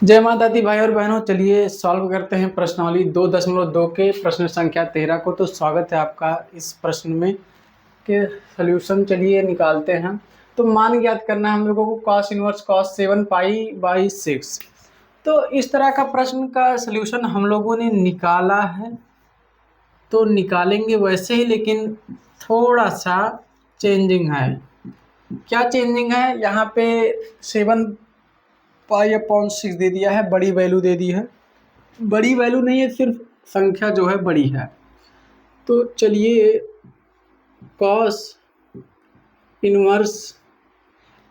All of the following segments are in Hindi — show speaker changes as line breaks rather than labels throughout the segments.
जय माता दी भाई और बहनों, चलिए सॉल्व करते हैं प्रश्नावली 2.2 के प्रश्न संख्या 13 को। तो स्वागत है आपका इस प्रश्न में के सॉल्यूशन चलिए निकालते हैं। तो मान ज्ञात करना है हम लोगों को cos inverse cos 7 pi by 6। तो इस तरह का प्रश्न का सॉल्यूशन हम लोगों ने निकाला है, तो निकालेंगे वैसे ही, लेकिन थोड़ा सा चेंजिंग है। क्या चेंजिंग है? यहाँ पे 7 पाई अपॉन 6 दे दिया है, बड़ी वैल्यू दे दी है। बड़ी वैल्यू नहीं है, सिर्फ संख्या जो है बड़ी है। तो चलिए कॉस इनवर्स,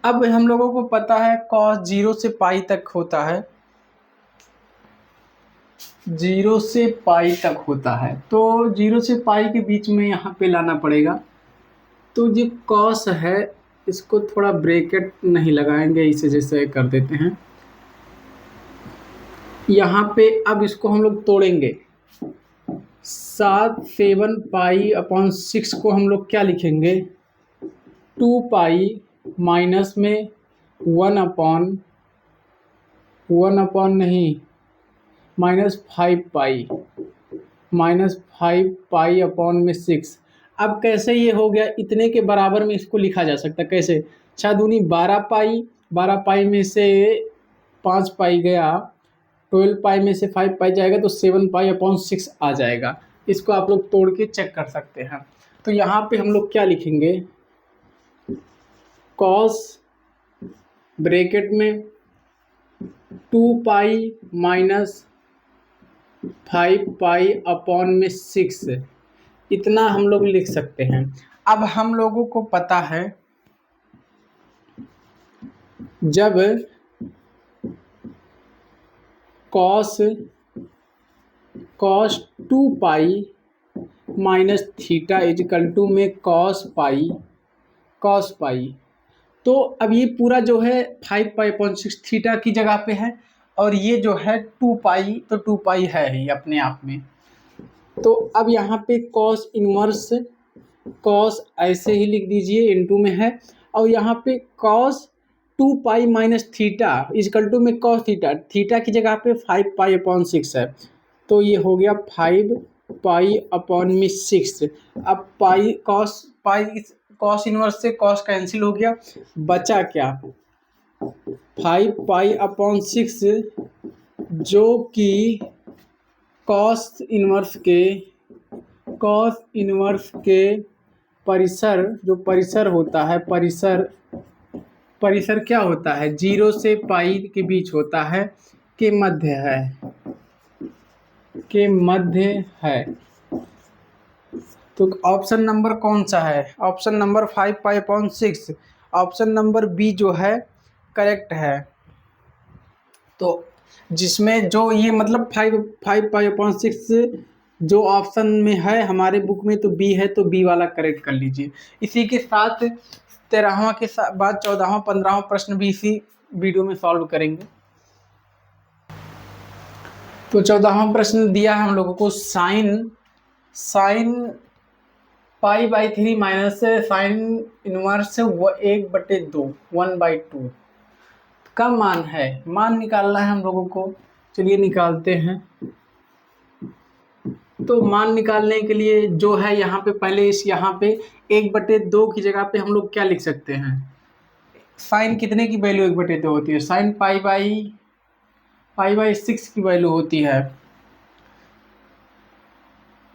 अब हम लोगों को पता है कॉस 0 से पाई तक होता है, 0 से पाई तक होता है। तो 0 से पाई के बीच में यहाँ पे लाना पड़ेगा। तो जो कॉस है इसको थोड़ा ब्रैकेट नहीं लगाएंगे, इसे जैसे कर देते हैं यहाँ पे। अब इसको हम लोग तोड़ेंगे। 7 पाई अपॉन 6 को हम लोग क्या लिखेंगे? 2 पाई माइनस में 1 अपॉन नहीं, -5 पाई अपॉन में 6। अब कैसे ये हो गया? इतने के बराबर में इसको लिखा जा सकता है। कैसे? 6 दूनी 12 पाई, 12 पाई में से 5 पाई गया, 12 पाई में से 5 पाई जाएगा, तो 7 पाई अपॉन 6 आ जाएगा। इसको आप लोग तोड़ के चेक कर सकते हैं। तो यहाँ पे हम लोग क्या लिखेंगे? कॉस ब्रैकेट में 2 पाई माइनस 5 पाई अपॉन में 6, इतना हम लोग लिख सकते हैं। अब हम लोगों को पता है जब cos 2 pi minus theta is equal to में कॉस पाई, तो अब ये पूरा जो है 5 पाई अपॉन 6 थीटा की जगह पे है, और ये जो है 2 पाई, तो 2 पाई है ही अपने आप में। तो अब यहाँ पे कॉस इनवर्स, कॉस ऐसे ही लिख दीजिए, इनटू में है, और यहाँ पे cos 2 pi minus theta is equal to में कॉस थीटा की जगह पे 5 पाई अपॉन 6 है। तो ये हो गया 5 पाई अपॉन में 6। अब कॉस इनवर्स से कॉस कैंसिल हो गया, बचा क्या? 5 पाई अपॉन 6, जो कि कॉस इनवर्स के परिसर, जो परिसर होता है, परिसर क्या होता है? 0 से पाई के बीच होता है, के मध्य है। तो ऑप्शन नंबर कौन सा है? Option number 5 pi upon 6, option number B जो है करेक्ट है। तो जिसमें जो ये मतलब 5 पाई अपॉन 6 जो ऑप्शन में है हमारे बुक में, तो बी है, तो बी वाला करेक्ट कर लीजिए। इसी के साथ 13वां के बाद 14वां 15वां प्रश्न भी इसी वीडियो में सॉल्व करेंगे। तो 14वां प्रश्न दिया है हम लोगों को, sign pi by 3 minus sine inverse 1/2 1/2 का मान है। मान निकालना है हम लोगों को, चलिए निकालते हैं। तो मान निकालने के लिए जो है यहाँ पे पहले यहाँ पे 1/2 की जगह पे हम लोग क्या लिख सकते हैं? साइन कितने की वैल्यू 1/2 होती है? साइन पाई बाई 6 की वैल्यू होती है।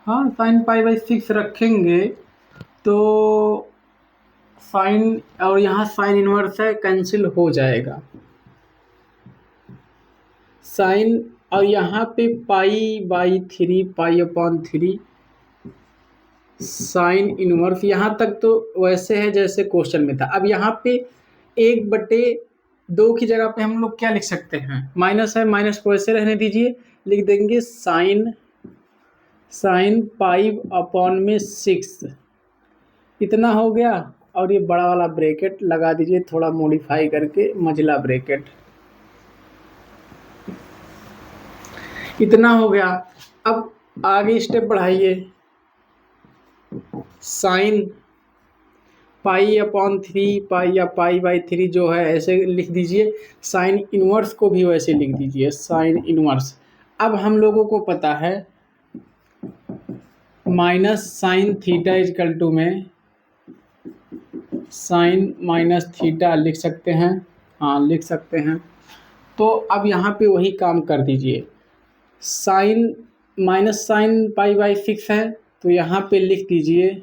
हाँ, साइन पाई बाई 6 रखेंगे तो साइन, और यहाँ साइन इनवर्स है, कैंसिल हो जाएगा साइन, और यहाँ पे पाई by 3 pi upon 3 sine inverse, यहाँ तक तो वैसे है जैसे क्वेश्चन में था। अब यहाँ पे 1/2 की जगह पे हम लोग क्या लिख सकते हैं? माइनस है, माइनस को ऐसे रहने दीजिए, लिख देंगे साइन पाई अपॉन में 6, इतना हो गया। और ये बड़ा वाला ब्रैकेट लगा दीजिए, थोड़ा मॉडिफाई करके मंझला ब्रैकेट, इतना हो गया। अब आगे स्टेप बढ़ाइए, साइन पाई अपॉन 3 पाई या पाई बाई 3 जो है ऐसे लिख दीजिए। साइन इनवर्स को भी वैसे लिख दीजिए, साइन इनवर्स। अब हम लोगों को पता है minus sine theta is equal to में साइन माइनस थीटा लिख सकते हैं, हाँ लिख सकते हैं। तो अब यहाँ पे वही काम कर दीजिए। Sine minus sine pi by 6 है तो यहाँ पे लिख दीजिए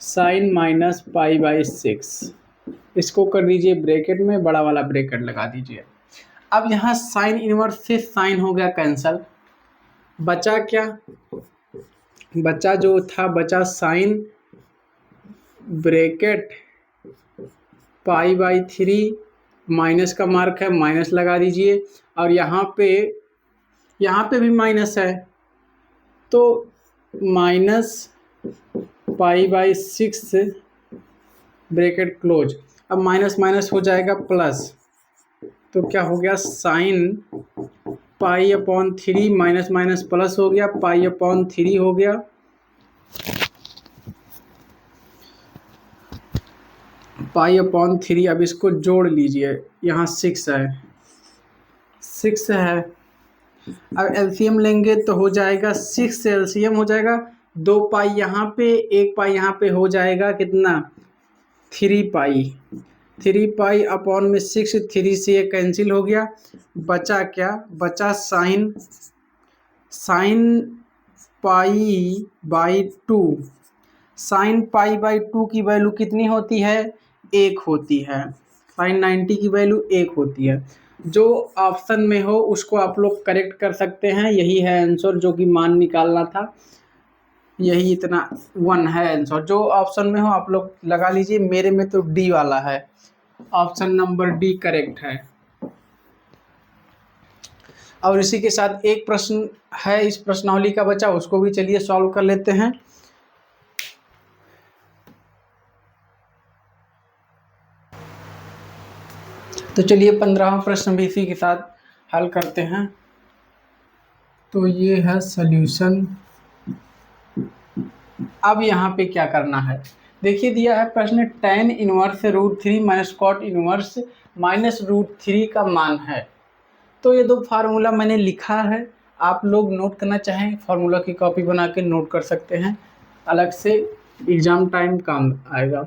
साइन माइनस पाई बाई 6। इसको कर दीजिए ब्रैकेट में, बड़ा वाला ब्रैकेट लगा दीजिए। अब यहाँ साइन इनवर्स से साइन हो गया कैंसल, बचा क्या, बचा जो था बचा sine bracket pi by 3, minus का मार्क है माइनस लगा दीजिए। और यहाँ पे भी माइनस है तो minus pi by 6 bracket close. अब माइनस माइनस हो जाएगा प्लस, तो क्या हो गया sine pi upon 3 minus minus plus हो गया, पाई अपॉन 3 हो गया। पाई अपॉन 3, अब इसको जोड़ लीजिए, यहाँ 6 है, 6 है। अब एलसीएम लेंगे तो हो जाएगा 6 से एलसीएम हो जाएगा 2 पाई यहाँ पे, 1 पाई यहाँ पे हो जाएगा कितना 3 पाई। 3 पाई अपॉन में 6, 3 से ये कैंसिल हो गया। बचा क्या, बचा sign pi by 2। Sign pi by 2 की वैल्यू कितनी होती है, 1 होती है। साइन 90 की वैल्यू 1 होती है। जो ऑप्शन में हो उसको आप लोग करेक्ट कर सकते हैं, यही है आंसर जो कि मान निकालना था, यही इतना 1 है आंसर। जो ऑप्शन में हो आप लोग लगा लीजिए, मेरे में तो डी वाला है, ऑप्शन नंबर डी करेक्ट है। और इसी के साथ एक प्रश्न है इस प्रश्नावली का बचा, उसको भी चलिए सॉल्व कर लेते हैं। तो चलिए 15वां प्रश्न भी इसी के साथ हल करते हैं। तो ये है सॉल्यूशन। अब यहाँ पे क्या करना है, देखिए दिया है प्रश्न tan inverse √3 minus cot inverse minus √3 का मान है। तो ये दो फार्मूला मैंने लिखा है, आप लोग नोट करना चाहें फार्मूला की कॉपी बना के नोट कर सकते हैं, अलग से एग्ज़ाम टाइम काम आएगा,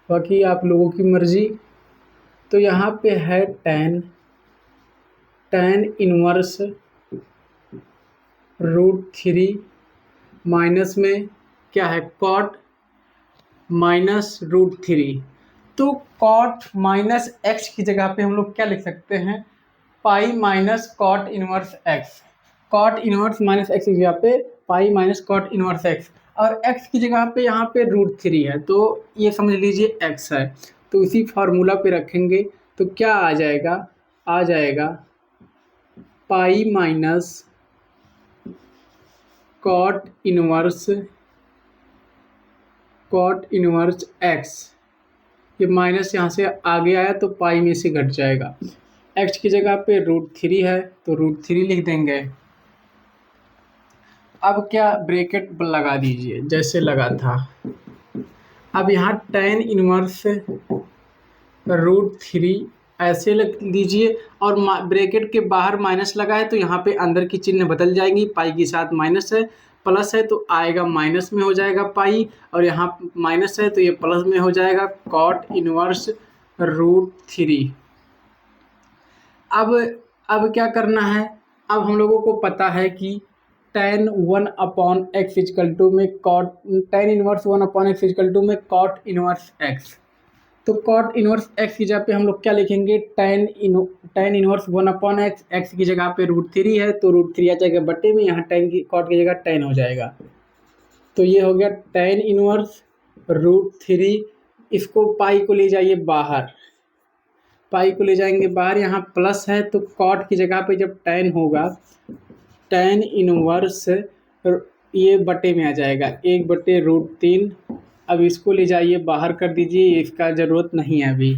बाकी आप लोगों की मर्ज़ी। तो यहाँ पे है tan इनवर्स √3 माइनस में क्या है कॉट माइनस √3। तो कॉट माइनस एक्स की जगह पे हम लोग क्या लिख सकते हैं, pi minus cot inverse x. Cot inverse minus x की जगह पे pi minus cot inverse x, और एक्स की जगह पे यहाँ पे √3 है, तो ये समझ लीजिए एक्स है। तो इसी फार्मूला पे रखेंगे तो क्या आ जाएगा pi minus cot inverse x. ये माइनस यहाँ से आगे आया तो पाई में से घट जाएगा। एक्स की जगह पे √3 है तो √3 लिख देंगे। अब क्या ब्रैकेट लगा दीजिए जैसे लगा था। अब यहाँ tan इनवर्स √3 ऐसे लिख दीजिए, और ब्रैकेट के बाहर माइनस लगा है तो यहाँ पे अंदर की चिन्ह बदल जाएंगी, पाई के साथ माइनस है, प्लस है तो आएगा माइनस में हो जाएगा पाई, और यहाँ माइनस है तो ये प्लस में हो जाएगा कॉट इनवर्स √3। अब क्या करना है, अब हम लोगों को पता है कि tan 1/x इजकल टू में cot tan inverse 1/x is equal to में कॉट इनवर्स x। तो कॉट इनवर्स x की जगह पे हम लोग क्या लिखेंगे, tan इनवर्स 1/x, x की जगह पे √3 है तो √3 आ जाएगा बटे में, यहाँ tan की कॉट की जगह tan हो जाएगा। तो ये हो गया tan इनवर्स √3। इसको पाई को ले जाइए बाहर, पाई को ले जाएंगे बाहर, यहाँ प्लस है तो कॉट की जगह पे जब tan होगा tan इनवर्स ये बटे में आ जाएगा 1/√3। अब इसको ले जाइए बाहर कर दीजिए, इसका ज़रूरत नहीं है अभी।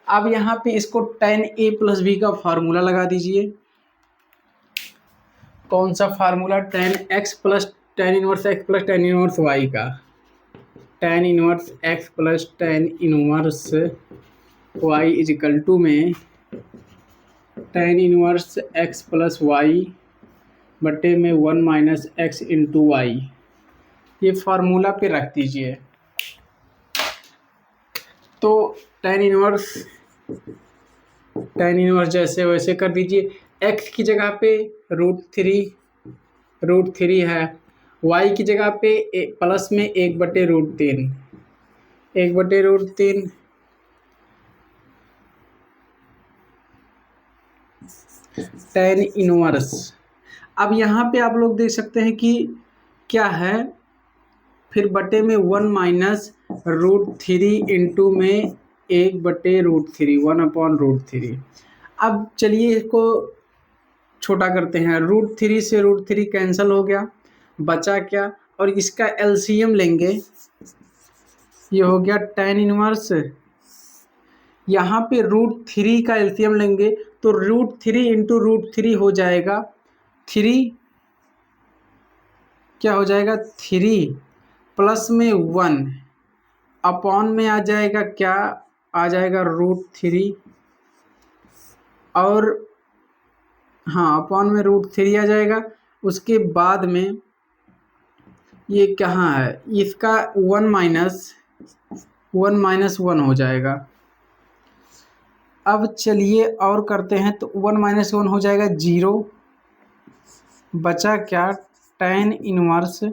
अब यहाँ पे इसको tan a + b का फार्मूला लगा दीजिए। कौन सा formula, tan x plus tan inverse x plus tan inverse y का। tan inverse x plus tan inverse y is equal to में tan inverse x plus y बटे में 1 माइनस एक्स इंटू वाई, ये फार्मूला पे रख दीजिए। तो tan इनवर्स जैसे वैसे कर दीजिए। x की जगह पे √3 है, y की जगह पे प्लस में 1/√3 tan इनवर्स। अब यहाँ पे आप लोग देख सकते हैं कि क्या है, फिर बटे में 1 माइनस √3 इंटू में 1/√3 1/√3। अब चलिए इसको छोटा करते हैं। √3 से √3 कैंसिल हो गया, बचा क्या, और इसका एलसीएम लेंगे, ये हो गया tan इनवर्स। यहाँ पे √3 का एलसीएम लेंगे तो √3 इंटू √3 हो जाएगा 3, क्या हो जाएगा 3 प्लस में 1 अपॉन में आ जाएगा, क्या आ जाएगा √3, और हाँ अपॉन में √3 आ जाएगा। उसके बाद में ये कहाँ है, इसका 1 माइनस 1 हो जाएगा। अब चलिए और करते हैं, तो 1 माइनस 1 हो जाएगा 0, बचा क्या tan इनवर्स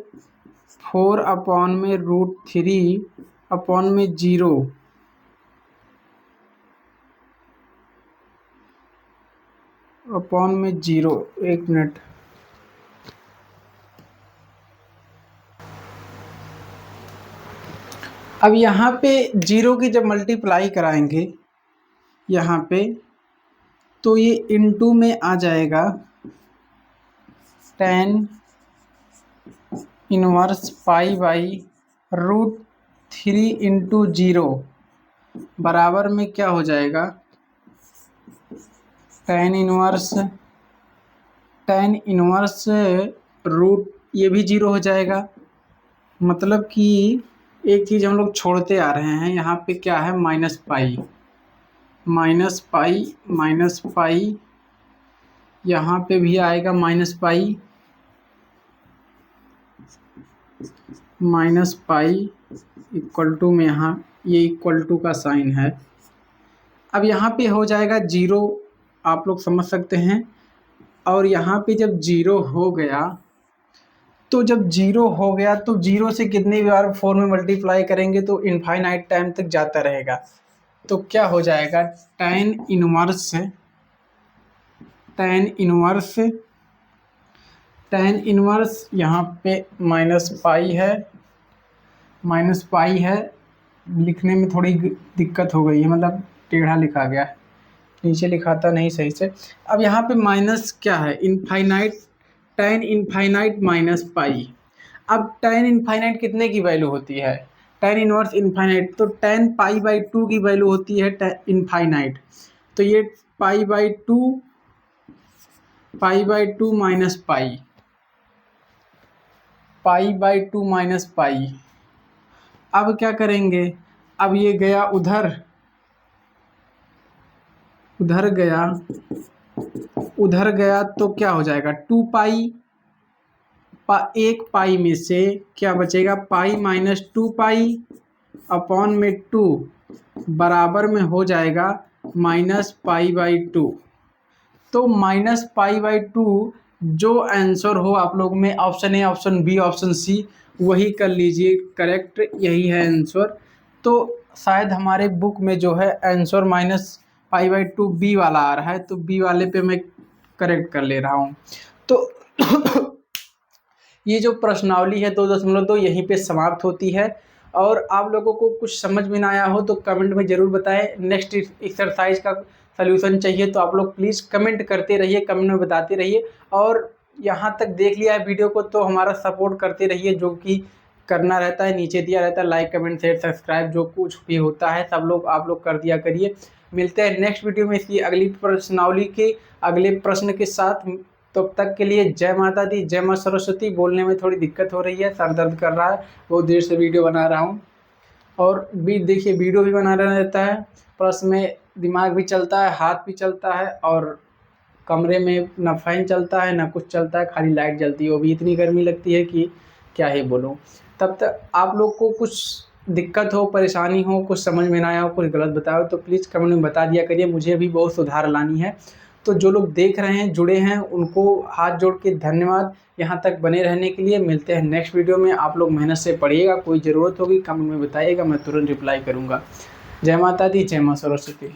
4 अपॉन में √3 अपॉन में 0 अपॉन में 0। एक मिनट, अब यहाँ पे 0 की जब मल्टीप्लाई कराएंगे यहाँ पे, तो ये इनटू में आ जाएगा tan inverse pi by √3 into 0 बराबर में क्या हो जाएगा, tan इनवर्स रूट, ये भी 0 हो जाएगा। मतलब कि एक चीज़ हम लोग छोड़ते आ रहे हैं, यहाँ पे क्या है माइनस पाई, यहाँ पे भी आएगा माइनस पाई इक्वल टू में, यहाँ ये इक्वल टू का साइन है। अब यहाँ पे हो जाएगा 0, आप लोग समझ सकते हैं। और यहाँ पे जब 0 हो गया, तो जब 0 हो गया तो 0 से कितनी बार 4 में मल्टीप्लाई करेंगे तो इनफाइनाइट टाइम तक जाता रहेगा। तो क्या हो जाएगा tan इनवर्स यहाँ पे माइनस पाई है, लिखने में थोड़ी दिक्कत हो गई है, मतलब टेढ़ा लिखा गया, नीचे लिखाता नहीं सही से। अब यहाँ पे माइनस क्या है, tan इनफाइनाइट माइनस पाई। अब tan इनफाइनाइट कितने की वैल्यू होती है, tan इनवर्स इनफाइनाइट, तो tan π/2 की वैल्यू होती है इनफाइनाइट। तो ये π/2 माइनस π/2 माइनस पाई। अब क्या करेंगे, अब ये गया उधर गया तो क्या हो जाएगा 2 पाई, एक पाई में से क्या बचेगा पाई माइनस 2 पाई अपॉन में 2 बराबर में हो जाएगा माइनस π/2। तो माइनस π/2 जो आंसर हो आप लोग में, option A, option B, option C, वही कर लीजिए, करेक्ट यही है आंसर। तो शायद हमारे बुक में जो है आंसर माइनस π/2 बी वाला आ रहा है, तो बी वाले पे मैं करेक्ट कर ले रहा हूँ। तो ये जो प्रश्नावली है 2.2 यहीं पे समाप्त होती है। और आप लोगों को कुछ समझ में ना आया हो तो कमेंट में ज़रूर बताएं। नेक्स्ट एक्सरसाइज का सलूशन चाहिए तो आप लोग प्लीज़ कमेंट करते रहिए, कमेंट में बताते रहिए। और यहाँ तक देख लिया है वीडियो को तो हमारा सपोर्ट करते रहिए, जो कि करना रहता है, नीचे दिया रहता है लाइक, कमेंट, शेयर, सब्सक्राइब, जो कुछ भी होता है सब लोग आप लोग कर दिया करिए। मिलते हैं नेक्स्ट वीडियो में इसकी अगली प्रश्नावली के अगले प्रश्न के साथ। तब तक के लिए जय माता दी, जय माँ सरस्वती। बोलने में थोड़ी दिक्कत हो रही है, सर दर्द कर रहा है, बहुत देर से वीडियो बना रहा हूँ। और भी देखिए वीडियो भी बना रहता है, प्लस में दिमाग भी चलता है, हाथ भी चलता है, और कमरे में ना फैन चलता है ना कुछ चलता है, खाली लाइट जलती है, वो भी इतनी गर्मी लगती है कि क्या ही बोलूँ। तब तक आप लोग को कुछ दिक्कत हो, परेशानी हो, कुछ समझ में ना आया हो, कुछ गलत बताया हो तो प्लीज़ कमेंट में बता दिया करिए, मुझे भी बहुत सुधार लानी है। तो जो लोग देख रहे हैं, जुड़े हैं, उनको हाथ जोड़ के धन्यवाद यहाँ तक बने रहने के लिए। मिलते हैं नेक्स्ट वीडियो में। आप लोग मेहनत से पढ़िएगा, कोई ज़रूरत होगी कमेंट में बताइएगा, मैं तुरंत रिप्लाई करूँगा। जय माता दी, जय माँ सरस्वती।